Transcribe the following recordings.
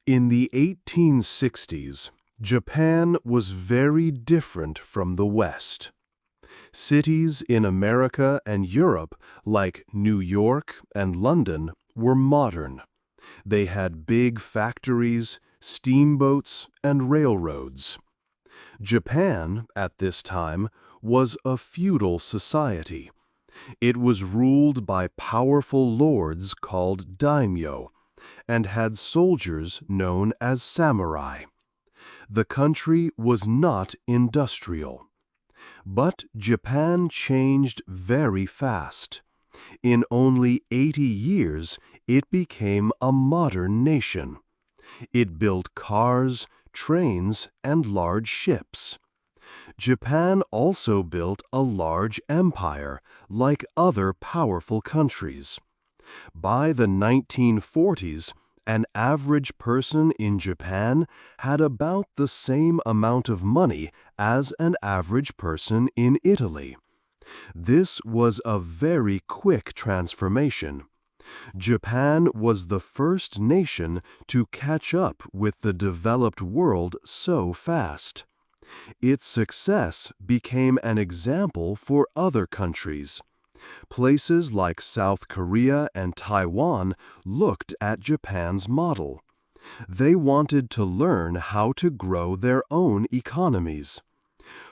In the 1860s, Japan was very different from the West. Cities in America and Europe, like New York and London, were modern. They had big factories, steamboats, and railroads. Japan, at this time, was a feudal society. It was ruled by powerful lords called daimyo, and had soldiers known as samurai. The country was not industrial. But Japan changed very fast. In only 80 years, it became a modern nation. It built cars, trains, and large ships. Japan also built a large empire, like other powerful countries. By the 1940s, an average person in Japan had about the same amount of money as an average person in Italy. This was a very quick transformation. Japan was the first nation to catch up with the developed world so fast. Its success became an example for other countries. Places like South Korea and Taiwan looked at Japan's model. They wanted to learn how to grow their own economies.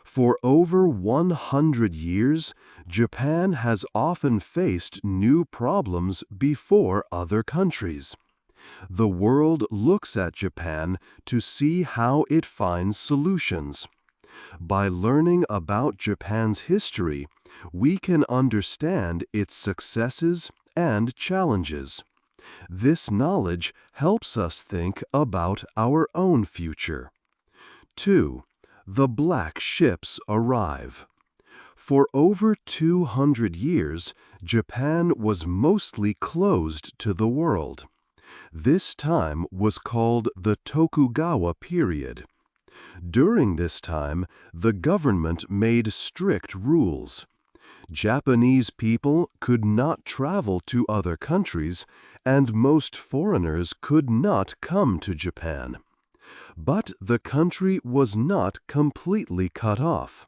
For over 100 years, Japan has often faced new problems before other countries. The world looks at Japan to see how it finds solutions. By learning about Japan's history, we can understand its successes and challenges. This knowledge helps us think about our own future. 2. The black ships arrive. For over 200 years, Japan was mostly closed to the world. This time was called the Tokugawa period. During this time, the government made strict rules. Japanese people could not travel to other countries, and most foreigners could not come to Japan. But the country was not completely cut off.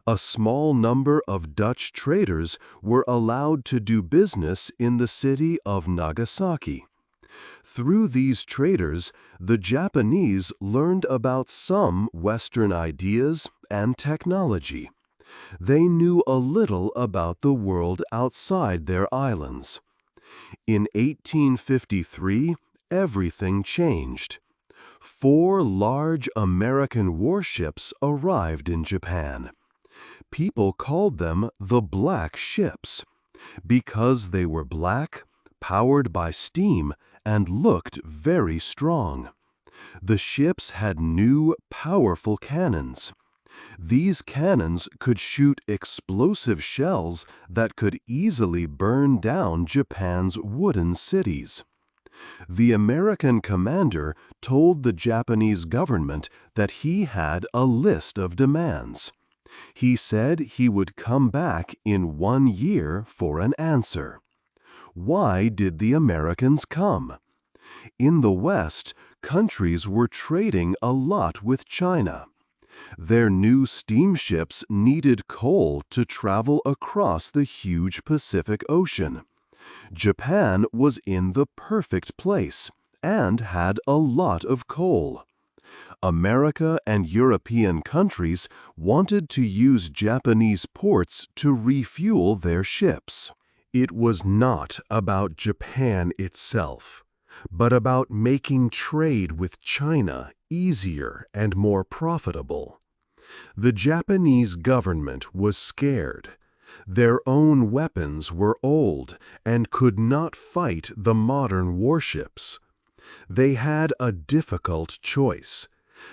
A small number of Dutch traders were allowed to do business in the city of Nagasaki. Through these traders, the Japanese learned about some Western ideas and technology. They knew a little about the world outside their islands. In 1853, everything changed. 4 large American warships arrived in Japan. People called them the Black Ships because they were black, powered by steam, and looked very strong. The ships had new, powerful cannons. These cannons could shoot explosive shells that could easily burn down Japan's wooden cities. The American commander told the Japanese government that he had a list of demands. He said he would come back in 1 year for an answer. Why did the Americans come? In the West, countries were trading a lot with China. Their new steamships needed coal to travel across the huge Pacific Ocean. Japan was in the perfect place and had a lot of coal. America and European countries wanted to use Japanese ports to refuel their ships. It was not about Japan itself, but about making trade with China easier and more profitable. The Japanese government was scared. Their own weapons were old and could not fight the modern warships. They had a difficult choice.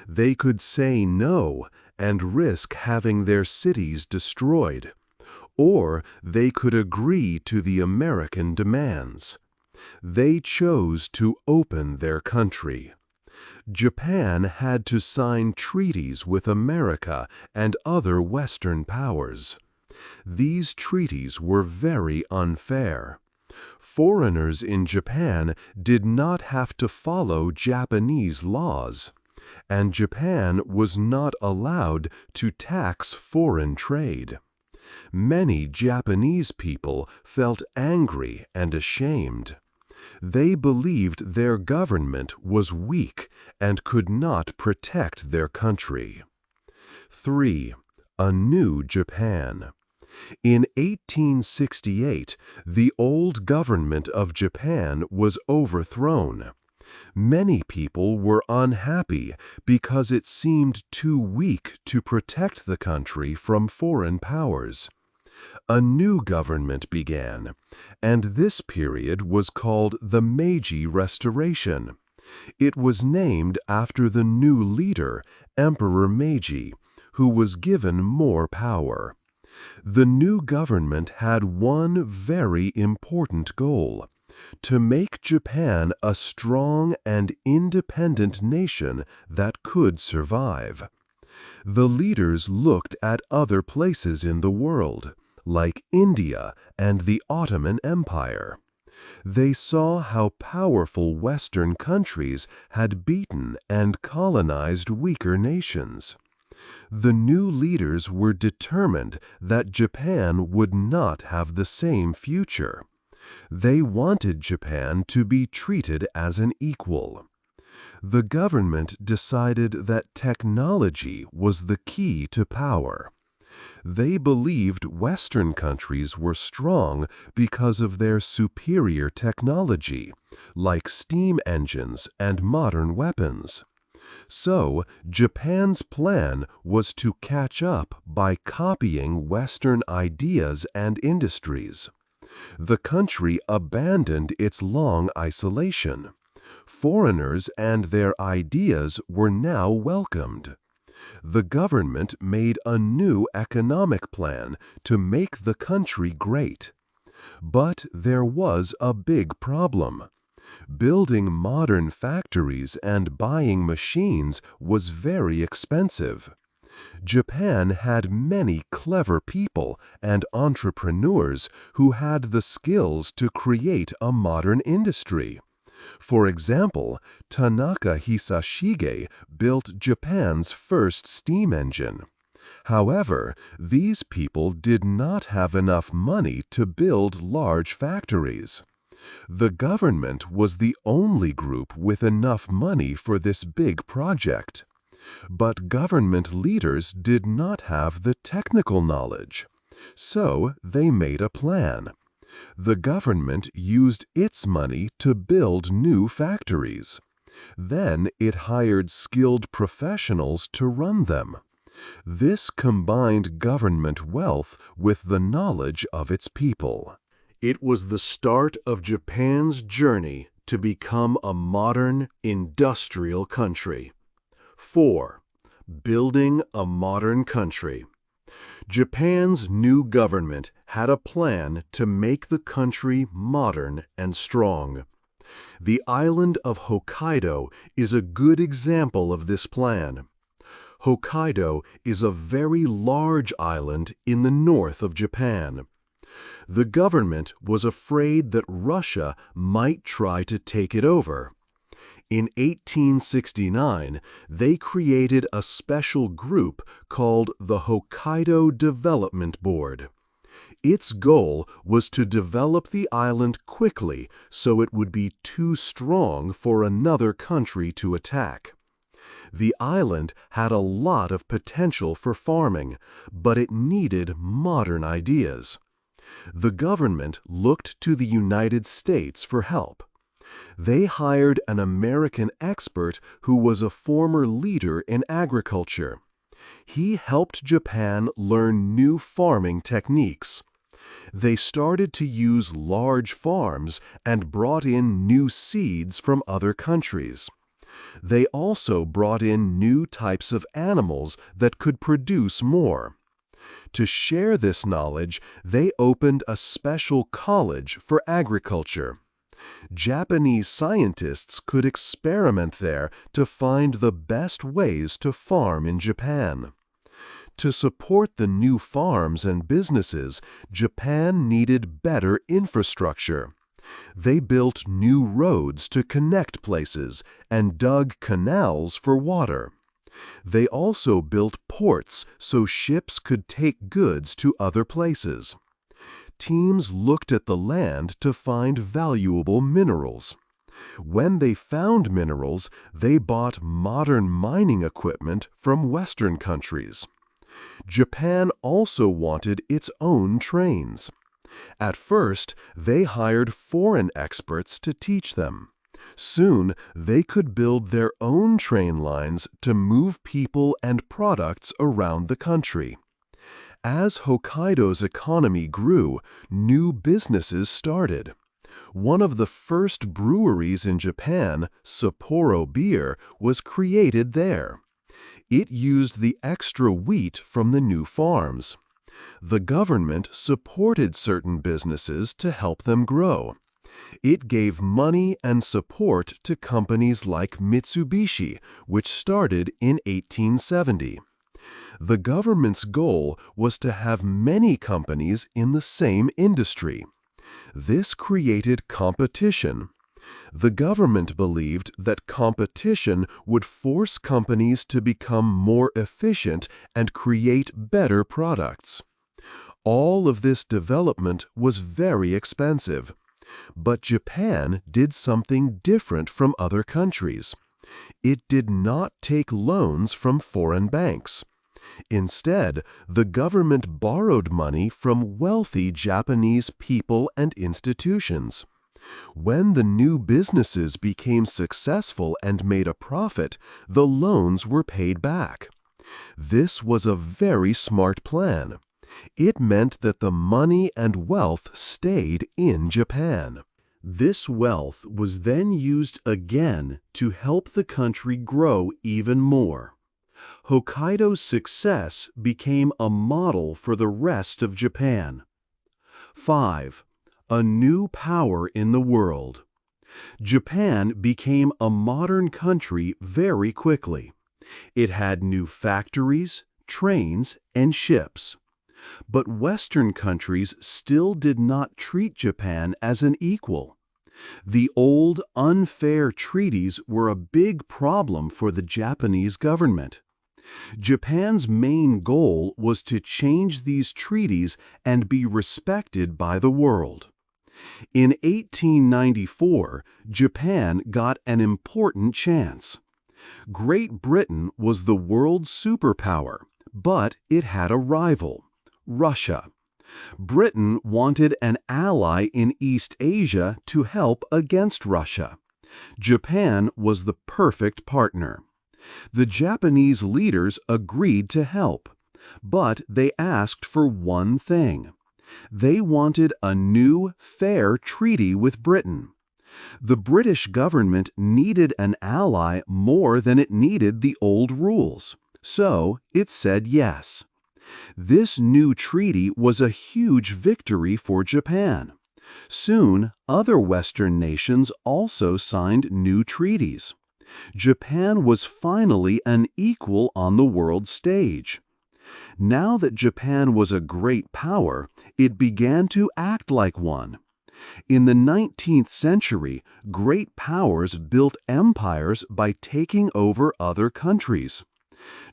They could say no and risk having their cities destroyed, or they could agree to the American demands. They chose to open their country. Japan had to sign treaties with America and other Western powers. These treaties were very unfair. Foreigners in Japan did not have to follow Japanese laws, and Japan was not allowed to tax foreign trade. Many Japanese people felt angry and ashamed. They believed their government was weak and could not protect their country. 3. A new Japan. In 1868, the old government of Japan was overthrown. Many people were unhappy because it seemed too weak to protect the country from foreign powers. A new government began, and this period was called the Meiji Restoration. It was named after the new leader, Emperor Meiji, who was given more power. The new government had one very important goal: to make Japan a strong and independent nation that could survive. The leaders looked at other places in the world, like India and the Ottoman Empire. They saw how powerful Western countries had beaten and colonized weaker nations. The new leaders were determined that Japan would not have the same future. They wanted Japan to be treated as an equal. The government decided that technology was the key to power. They believed Western countries were strong because of their superior technology, like steam engines and modern weapons. So, Japan's plan was to catch up by copying Western ideas and industries. The country abandoned its long isolation. Foreigners and their ideas were now welcomed. The government made a new economic plan to make the country great. But there was a big problem. Building modern factories and buying machines was very expensive. Japan had many clever people and entrepreneurs who had the skills to create a modern industry. For example, Tanaka Hisashige built Japan's first steam engine. However, these people did not have enough money to build large factories. The government was the only group with enough money for this big project. But government leaders did not have the technical knowledge. So they made a plan. The government used its money to build new factories. Then it hired skilled professionals to run them. This combined government wealth with the knowledge of its people. It was the start of Japan's journey to become a modern, industrial country. 4. Building a modern country. Japan's new government had a plan to make the country modern and strong. The island of Hokkaido is a good example of this plan. Hokkaido is a very large island in the north of Japan. The government was afraid that Russia might try to take it over. In 1869, they created a special group called the Hokkaido Development Board. Its goal was to develop the island quickly so it would be too strong for another country to attack. The island had a lot of potential for farming, but it needed modern ideas. The government looked to the United States for help. They hired an American expert who was a former leader in agriculture. He helped Japan learn new farming techniques. They started to use large farms and brought in new seeds from other countries. They also brought in new types of animals that could produce more. To share this knowledge, they opened a special college for agriculture. Japanese scientists could experiment there to find the best ways to farm in Japan. To support the new farms and businesses, Japan needed better infrastructure. They built new roads to connect places and dug canals for water. They also built ports so ships could take goods to other places. Teams looked at the land to find valuable minerals. When they found minerals, they bought modern mining equipment from Western countries. Japan also wanted its own trains. At first, they hired foreign experts to teach them. Soon, they could build their own train lines to move people and products around the country. As Hokkaido's economy grew, new businesses started. One of the first breweries in Japan, Sapporo Beer, was created there. It used the extra wheat from the new farms. The government supported certain businesses to help them grow. It gave money and support to companies like Mitsubishi, which started in 1870. The government's goal was to have many companies in the same industry. This created competition. The government believed that competition would force companies to become more efficient and create better products. All of this development was very expensive. But Japan did something different from other countries. It did not take loans from foreign banks. Instead, the government borrowed money from wealthy Japanese people and institutions. When the new businesses became successful and made a profit, the loans were paid back. This was a very smart plan. It meant that the money and wealth stayed in Japan. This wealth was then used again to help the country grow even more. Hokkaido's success became a model for the rest of Japan. 5. A new power in the world. Japan became a modern country very quickly. It had new factories, trains, and ships. But Western countries still did not treat Japan as an equal. The old, unfair treaties were a big problem for the Japanese government. Japan's main goal was to change these treaties and be respected by the world. In 1894, Japan got an important chance. Great Britain was the world's superpower, but it had a rival. Russia. Britain wanted an ally in East Asia to help against Russia. Japan was the perfect partner. The Japanese leaders agreed to help, but they asked for one thing. They wanted a new, fair treaty with Britain. The British government needed an ally more than it needed the old rules, so it said yes. This new treaty was a huge victory for Japan. Soon, other Western nations also signed new treaties. Japan was finally an equal on the world stage. Now that Japan was a great power, it began to act like one. In the 19th century, great powers built empires by taking over other countries.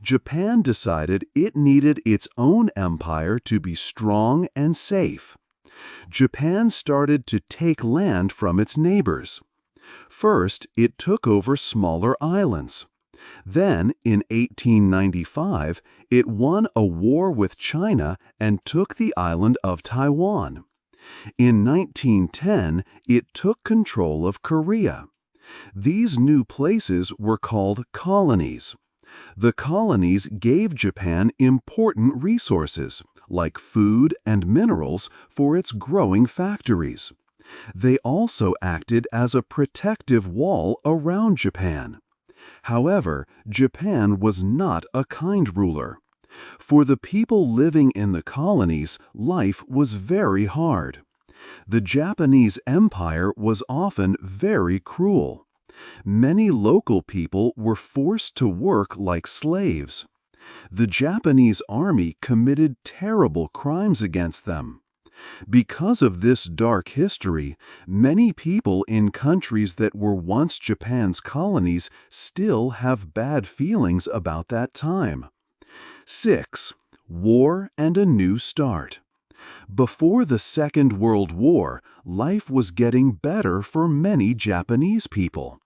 Japan decided it needed its own empire to be strong and safe. Japan started to take land from its neighbors. First, it took over smaller islands. Then, in 1895, it won a war with China and took the island of Taiwan. In 1910, it took control of Korea. These new places were called colonies. The colonies gave Japan important resources, like food and minerals, for its growing factories. They also acted as a protective wall around Japan. However, Japan was not a kind ruler. For the people living in the colonies, life was very hard. The Japanese Empire was often very cruel. Many local people were forced to work like slaves. The Japanese army committed terrible crimes against them. Because of this dark history, many people in countries that were once Japan's colonies still have bad feelings about that time. 6. War and a new start. Before the Second World War, life was getting better for many Japanese people.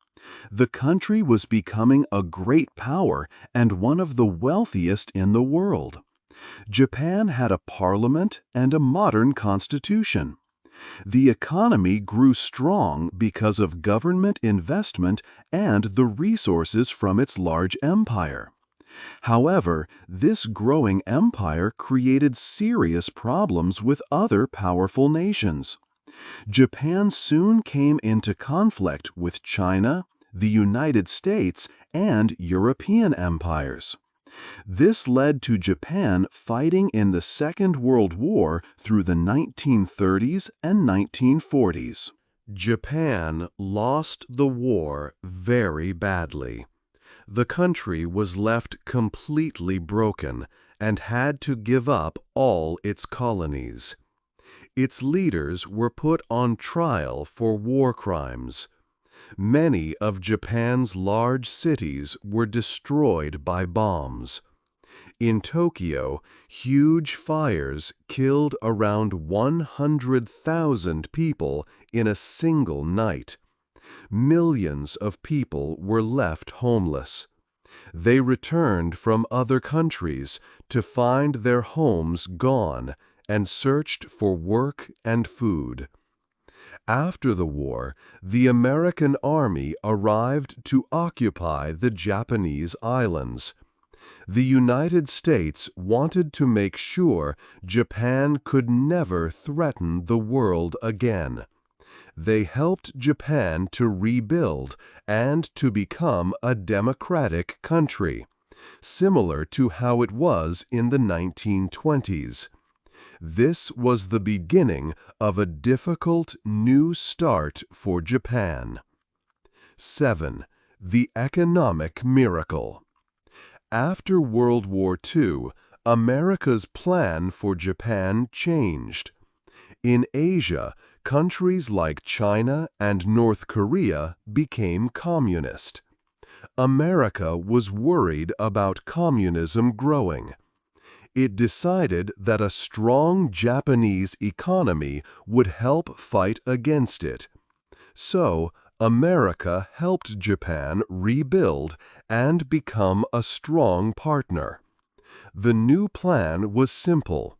The country was becoming a great power and one of the wealthiest in the world. Japan had a parliament and a modern constitution. The economy grew strong because of government investment and the resources from its large empire. However, this growing empire created serious problems with other powerful nations. Japan soon came into conflict with China, the United States, and European empires. This led to Japan fighting in the Second World War through the 1930s and 1940s. Japan lost the war very badly. The country was left completely broken and had to give up all its colonies. Its leaders were put on trial for war crimes. Many of Japan's large cities were destroyed by bombs. In Tokyo, huge fires killed around 100,000 people in a single night. Millions of people were left homeless. They returned from other countries to find their homes gone and searched for work and food. After the war, the American Army arrived to occupy the Japanese islands. The United States wanted to make sure Japan could never threaten the world again. They helped Japan to rebuild and to become a democratic country, similar to how it was in the 1920s. This was the beginning of a difficult new start for Japan. 7. The economic miracle. After World War II, America's plan for Japan changed. In Asia, countries like China and North Korea became communist. America was worried about communism growing. It decided that a strong Japanese economy would help fight against it. So, America helped Japan rebuild and become a strong partner. The new plan was simple.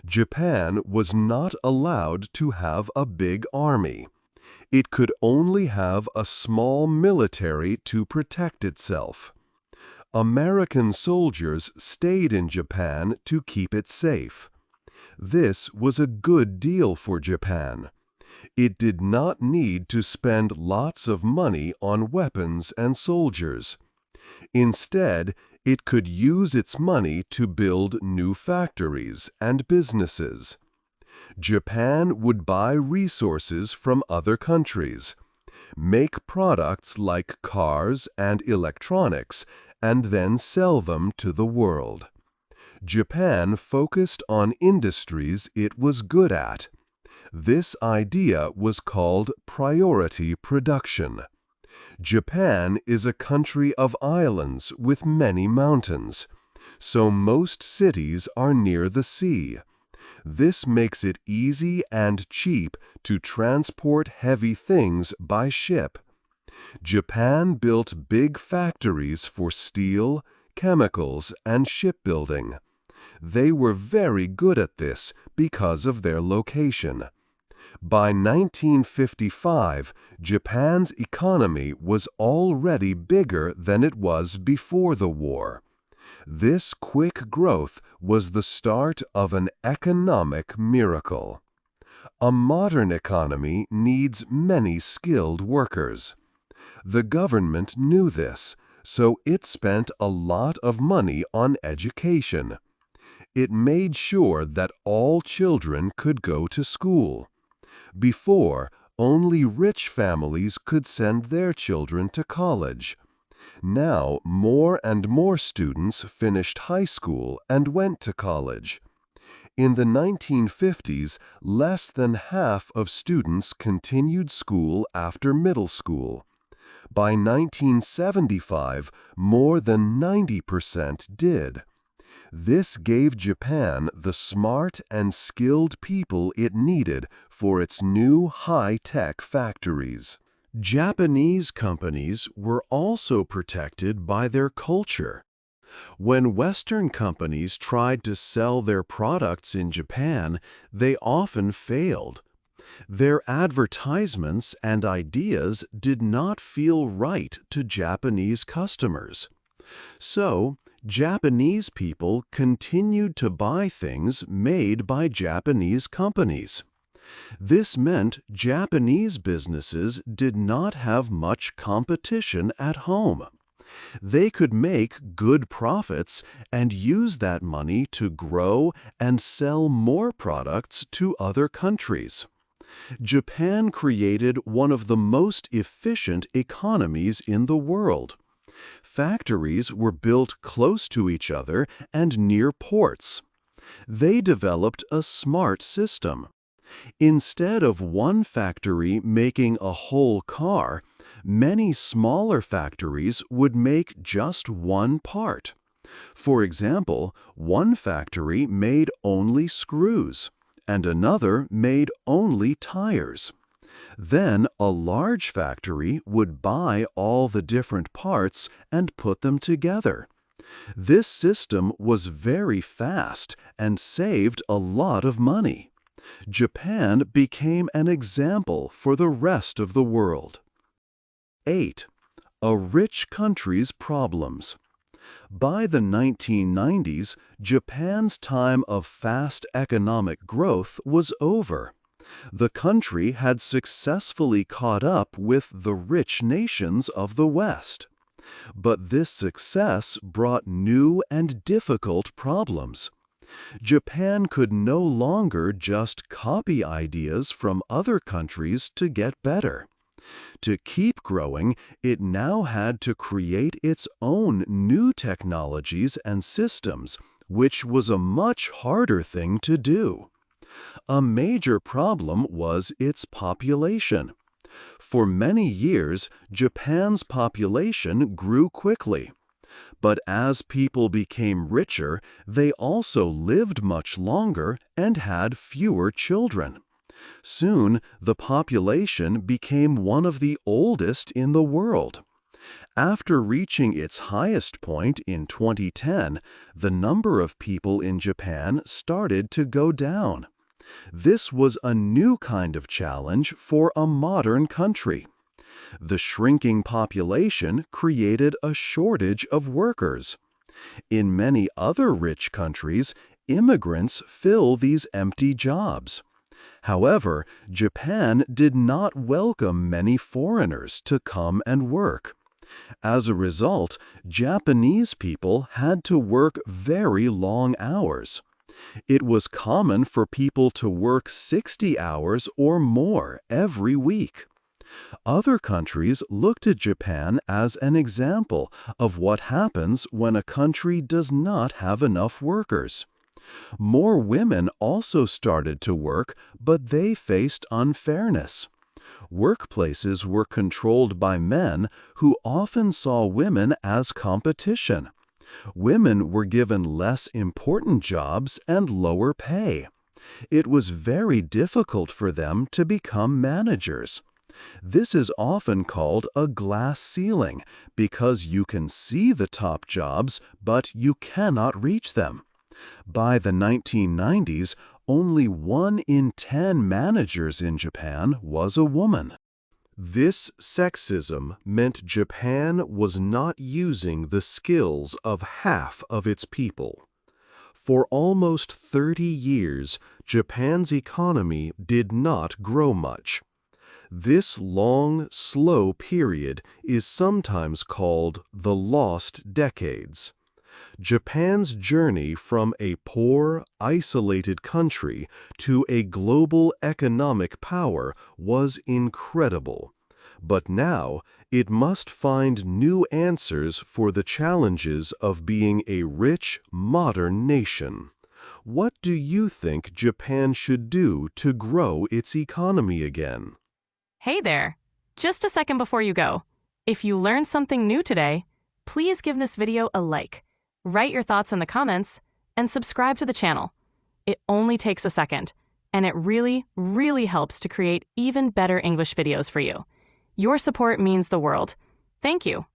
Japan was not allowed to have a big army. It could only have a small military to protect itself. American soldiers stayed in Japan to keep it safe. This was a good deal for Japan. It did not need to spend lots of money on weapons and soldiers. Instead, it could use its money to build new factories and businesses. Japan would buy resources from other countries, make products like cars and electronics, and then sell them to the world. Japan focused on industries it was good at. This idea was called priority production. Japan is a country of islands with many mountains, so most cities are near the sea. This makes it easy and cheap to transport heavy things by ship. Japan built big factories for steel, chemicals, and shipbuilding. They were very good at this because of their location. By 1955, Japan's economy was already bigger than it was before the war. This quick growth was the start of an economic miracle. A modern economy needs many skilled workers. The government knew this, so it spent a lot of money on education. It made sure that all children could go to school. Before, only rich families could send their children to college. Now, more and more students finished high school and went to college. In the 1950s, less than half of students continued school after middle school. By 1975, more than 90% did. This gave Japan the smart and skilled people it needed for its new high-tech factories. Japanese companies were also protected by their culture. When Western companies tried to sell their products in Japan, they often failed. Their advertisements and ideas did not feel right to Japanese customers. So, Japanese people continued to buy things made by Japanese companies. This meant Japanese businesses did not have much competition at home. They could make good profits and use that money to grow and sell more products to other countries. Japan created one of the most efficient economies in the world. Factories were built close to each other and near ports. They developed a smart system. Instead of one factory making a whole car, many smaller factories would make just one part. For example, one factory made only screws, and another made only tires. Then a large factory would buy all the different parts and put them together. This system was very fast and saved a lot of money. Japan became an example for the rest of the world. 8. A rich country's problems. By the 1990s, Japan's time of fast economic growth was over. The country had successfully caught up with the rich nations of the West. But this success brought new and difficult problems. Japan could no longer just copy ideas from other countries to get better. To keep growing, it now had to create its own new technologies and systems, which was a much harder thing to do. A major problem was its population. For many years, Japan's population grew quickly. But as people became richer, they also lived much longer and had fewer children. Soon, the population became one of the oldest in the world. After reaching its highest point in 2010, the number of people in Japan started to go down. This was a new kind of challenge for a modern country. The shrinking population created a shortage of workers. In many other rich countries, immigrants fill these empty jobs. However, Japan did not welcome many foreigners to come and work. As a result, Japanese people had to work very long hours. It was common for people to work 60 hours or more every week. Other countries looked at Japan as an example of what happens when a country does not have enough workers. More women also started to work, but they faced unfairness. Workplaces were controlled by men who often saw women as competition. Women were given less important jobs and lower pay. It was very difficult for them to become managers. This is often called a glass ceiling because you can see the top jobs, but you cannot reach them. By the 1990s, only 1 in 10 managers in Japan was a woman. This sexism meant Japan was not using the skills of half of its people. For almost 30 years, Japan's economy did not grow much. This long, slow period is sometimes called the lost decades. Japan's journey from a poor, isolated country to a global economic power was incredible. But now, it must find new answers for the challenges of being a rich, modern nation. What do you think Japan should do to grow its economy again? Hey there! Just a second before you go. If you learned something new today, please give this video a like, write your thoughts in the comments, and subscribe to the channel. It only takes a second, and it really, really helps to create even better English videos for you. Your support means the world. Thank you.